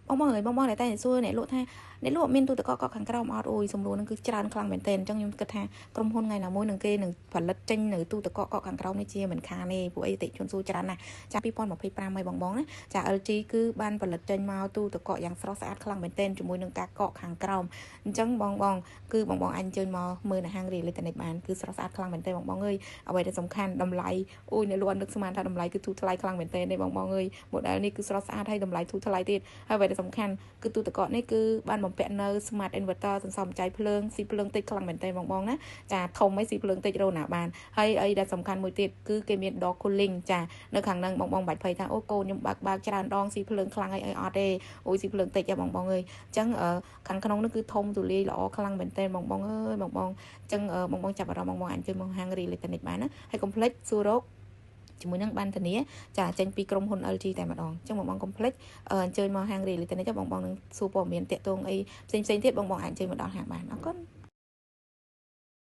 បងតែសួរអ្នកលក់ថាអ្នកលក់មានទូទឹកកកខាងក្រោមអត់អូយសំណួរហ្នឹងគឺច្រើនខ្លាំងមែនទែនអញ្ចឹងខ្ញុំគិតថាក្រុមហ៊ុនថ្ងៃណាមួយនឹងគេនឹងផលិតចេញនៅទូទឹកកកខាងក្រោមនេះជាមិនខានទេពួកអីតិជនសួរច្រើនណាស់ចា2025ហើយបងណាចា LG គឺបានផលិតចេញមកទូទឹកកកយ៉ាងស្រស់ស្អាតខ្លាំងមែនទែនជាមួយនឹងការកកខាងក្រោមអញ្ចឹងបងគឺបងអញជើញមកមើលនៅហាង Real Electronic បានគឺស្រស់ស្អាតខ្លាំងមែនទែនបងអើយអ្វីដែលសំខាន់តម្លៃអូយអ្នកលក់នឹកស្មានថាតម្លៃគឺធូរថ្លៃខ្លាំងមែនទែនទេបងអើយ model នេះគឺស្រស់ស្អាតហើយតម្លៃធូរថ្លៃទៀតហើយអ្វីដែលសំខាន់គឺទូទឹកកកនេះគឺបានបំពាក់នៅ smart inverter សន្សំចៃភ្លើងស៊ីភ្លើងតិចខ្លាំងមែនទែនបងណាចាធំឲ្យស៊ីភ្លើងតិចរោណាបានហើយអីដែលសំខាន់មួយទៀតគឺគេមាន door cooling ចានៅខាងហ្នឹងបងបាច់ភ័យថាអូកូនខ្ញុំបើកច្រើនដងស៊ីភ្លើងខ្លាំងអីអត់ទេអូយស៊ីភ្លើងតិចបងអើយអញ្ចឹងខាងក្នុងនោះគឺធំទូលាយល្អខ្លាំងមែនទែនបងអើយបងអញ្ចឹងបងចាប់អារម្មណ៍បងអញជួយមកហាង Real Electronic បានណាហើយកុំភ្លេចសួររកជាមួយនឹងបានធានាចាចេញពីក្រុមហ៊ុន LG តែម្ដងអញ្ចឹងបងកុំភ្លេចអញ្ជើញមកហាង Real Electronic បងនឹងសួរព័ត៌មានតាក់ទងអីផ្សេងទៀតបងអាចអញ្ជើញមកដល់ហាងបានអរគុណ